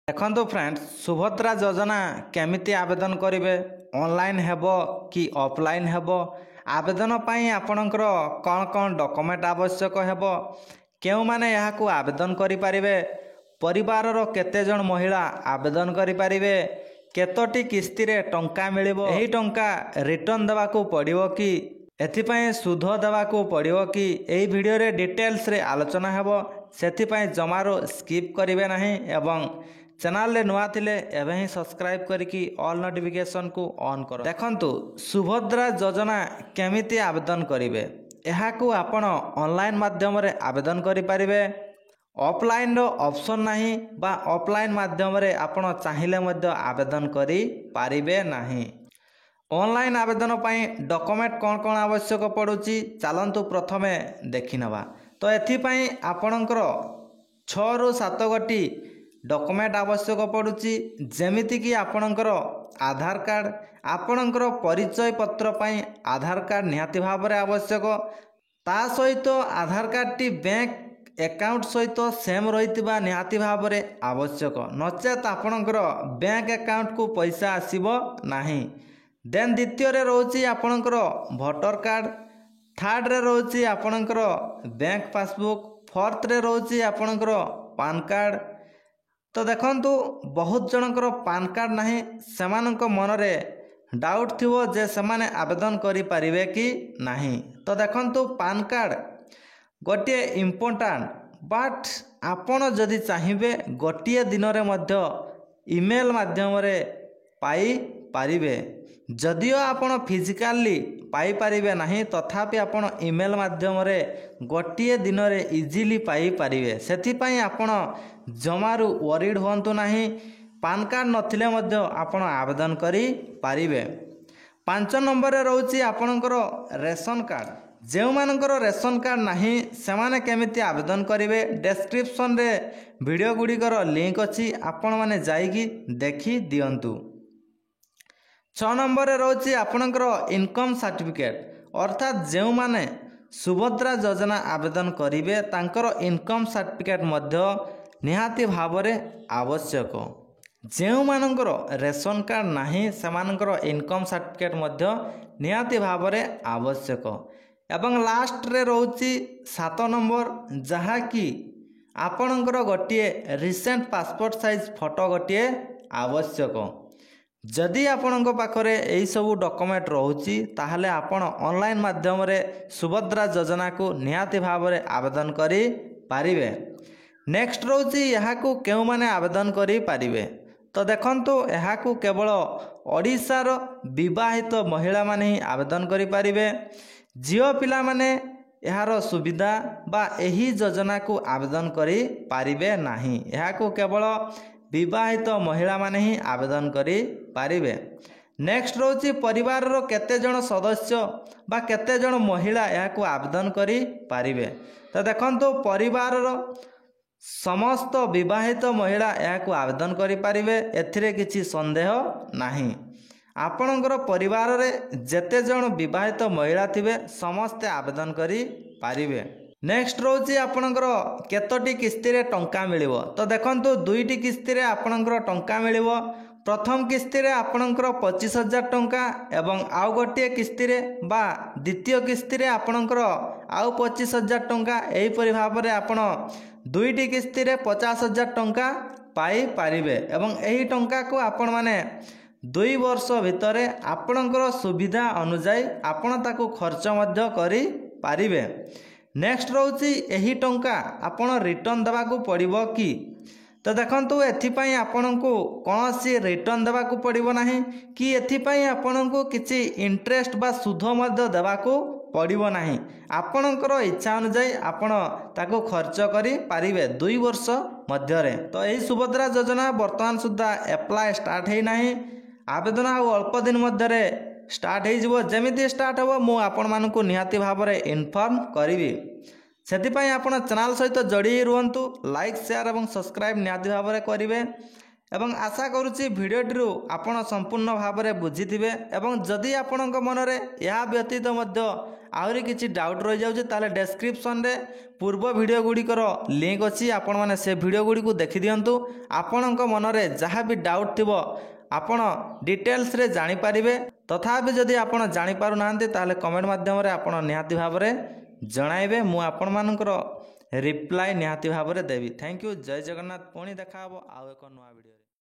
देखो फ्रेंड्स सुभद्रा योजना केमिति आवेदन करेंगे ऑनलाइन हेबो कि ऑफलाइन हेबो आवेदन पाई आपणकर कौन कौन डॉक्यूमेंट आवश्यक हेबो केउ माने याकू आवेदन करि परिबे परिवार रो केते जन महिला आवेदन करि परिबे केतोटी किस्ती रे टंका मिलिबो एही टंका रिटर्न देवाकू पड़िबो कि एथिपाई सुध देवाकू पड़िबो कि एही वीडियो रे डिटेल्स रे आलोचना हेबो सेथिपाई जमारो स्किप करिवे नाही एवं चैनल रे नुआ थिले एबे ही सब्सक्राइब करिकी ऑल नोटिफिकेशन को ऑन करो। देखंतु सुभद्रा योजना केमिति आवेदन करिवे एहाकू आपण ऑनलाइन माध्यम रे आवेदन करि परिबे ऑफलाइन रो ऑप्शन नाही बा ऑफलाइन माध्यम रे आपण चाहिले मध्य आवेदन करि परिबे नाही। ऑनलाइन आवेदन पाई डॉक्यूमेंट कौन कौन आवश्यक पड़ुची चलंतु प्रथमे देखि नवा। तो एथि पाई आपणकर 6 ରୁ 7 गोटी डॉक्यूमेंट आवश्यक पड़ुची जेमिति कि आपणकर आधार कार्ड आपणकर परिचय पत्र पाई आधार कार्ड निहाती भाव रे आवश्यक ता सहित आधार कार्ड टी बैंक अकाउंट सहित सेम रहितिबा निहाती भाव रे आवश्यक नचेत आपणकर बैंक अकाउंट को पैसा आसीबो नाही। देन द्वितीय रे रहउची आपणकर वोटर कार्ड थर्ड रे रहउची आपणकर बैंक पासबुक फोर्थ रे रहउची आपणकर पान कार्ड। तो देखंतु बहुत जनकर पान कार्ड नाही सेमानक मनरे डाउट थिवो जे सेमाने आवेदन करि परिबे कि नाही। तो देखंतु पान कार्ड गोटे इम्पोर्टेंट बट आपण जदि चाहिबे गोटे दिन रे मध्य ईमेल माध्यम रे पाई पारिबे जदियो आपण फिजिकली पाई पारिबे नाही तथापि आपण ईमेल माध्यम रे गोटे दिन रे इजीली पाई पारिबे सेथि पई आपण जमारू वरीड होंतु नाही। पान कार्ड नथिले मध्य आपण आवेदन करि पारिबे। 5 नंबर रे रहउची आपणकर रेशन कार्ड जेउ मानकर रेशन कार्ड नाही सेमाने केमिति आवेदन करिवे डिस्क्रिप्शन रे वीडियो गुडीकर लिंक अछि आपण माने जाईकी देखि दियंतु। 6 नंबर रे रहउची आपणकर इनकम सर्टिफिकेट अर्थात जेउ माने सुभद्रा योजना आवेदन करिवे तांकर इनकम सर्टिफिकेट मध्य निहाती भाव रे आवश्यक जेउ मानकर रेशन कार्ड नाही सेमानकर इनकम सर्टिफिकेट मध्य निहाती भाव रे आवश्यक। एवं लास्ट रे रहउची 7 नंबर जहा कि आपणकर गोटिए रिसेंट पासपोर्ट साइज फोटो गोटिए आवश्यक। जदि आपणक पाखरे एई सब डॉक्यूमेंट रहउची ताहले आपण ऑनलाइन माध्यम रे सुभद्रा योजना को निहाती भाव रे आवेदन करि पारिबे। नेक्स्ट रहउची यहाकू केउ माने आवेदन करि पारिबे। तो देखंतु यहाकू केवल ओडिसा रो विवाहित महिला माने ही आवेदन करि पारिबे जियो पिला माने यार सुविधा बा एही योजना को आवेदन करि पारिबे नाही। यहाकू केवल विवाहित महिला माने ही आवेदन करि पारिबे। नेक्स्ट रहउची परिवार रो केते जण सदस्य बा केते जण महिला याकू आवेदन करि पारिबे। तो देखंतु परिवार रो समस्त विवाहित महिला याकू आवेदन करि पारिबे एथिरे किछि संदेह नाही। आपणकर परिवार रे जेते जण विवाहित महिला थिबे समस्त आवेदन करि पारिबे। नेक्स्ट रहउची आपणकर केतोटी किस्ती रे टंका मिलिबो। तो देखंतु दुईटी किस्ती रे आपणकर टंका मिलिबो। प्रथम किस्ती रे आपणकर 25,000 टंका एवं आउ गोटे किस्ती रे बा द्वितीय किस्ती रे आपणकर आउ 25,000 टंका एही परि भाव रे आपण दुईटी किस्ती रे 50,000 टंका पाई पारिबे एवं एही टंका को आपण माने 2 वर्ष भितरे आपणकर सुविधा अनुसार आपण ताकू खर्च मध्य करि पारिबे। नेक्स्ट रहउची एही टंका आपण रिटर्न देबाकू पड़िबो कि। तो देखंतु एथिपाई आपणको कोनोसी रिटर्न देबाकू पड़िबो नाही कि एथिपाई आपणको किछि इंटरेस्ट बा सुध मध्य देबाकू पड़िबो नाही। आपणकर इच्छा अनुसार आपण ताकू खर्च करि पारिबे 2 वर्ष मध्य रे। तो एही सुभद्रा योजना वर्तमान सुद्धा अप्लाई स्टार्ट हेई नाही आवेदन आ अल्प दिन मध्य रे स्टार्ट हेई जिवो जेमिति स्टार्ट हेबो मु आपण मानकू निहाती भाव रे इन्फॉर्म करिवि सेथिपाई आपण चैनल सहित जोड़ी रुहंतु लाइक शेयर एवं सब्सक्राइब निहाती भाव रे करिवे ଏବଂ ଆଶା କରୁଛି ଭିଡ଼ିଓଟିରୁ ଆପଣ ସମ୍ପୂର୍ଣ୍ଣ ଭାବରେ ବୁଝିଥିବେ। ଏବଂ ଯଦି ଆପଣଙ୍କ ମନରେ ଏହା ବ୍ୟତୀତ ମଧ୍ୟ ଆହୁରି କିଛି ଡାଉଟ୍ ରହିଯାଉଛି ତାହେଲେ ଡେସ୍କ୍ରିପସନରେ ପୂର୍ବ ଭିଡ଼ିଓ ଗୁଡ଼ିକର ଲିଙ୍କ୍ ଅଛି, ଆପଣମାନେ ସେ ଭିଡ଼ିଓ ଗୁଡ଼ିକୁ ଦେଖିଦିଅନ୍ତୁ। ଆପଣଙ୍କ ମନରେ ଯାହା ବି ଡାଉଟ୍ ଥିବ ଆପଣ ଡିଟେଲ୍ସରେ ଜାଣିପାରିବେ। ତଥାପି ଯଦି ଆପଣ ଜାଣିପାରୁନାହାନ୍ତି ତାହେଲେ କମେଣ୍ଟ ମାଧ୍ୟମରେ ଆପଣ ନିହାତି ଭାବରେ ଜଣାଇବେ, ମୁଁ ଆପଣମାନଙ୍କର ରିପ୍ଲାଏ ନିହାତି ଭାବରେ ଦେବି। ଥ୍ୟାଙ୍କ ୟୁ, ଜୟ ଜଗନ୍ନାଥ। ପୁଣି ଦେଖା ହେବ ଆଉ ଏକ ନୂଆ ଭିଡ଼ିଓରେ।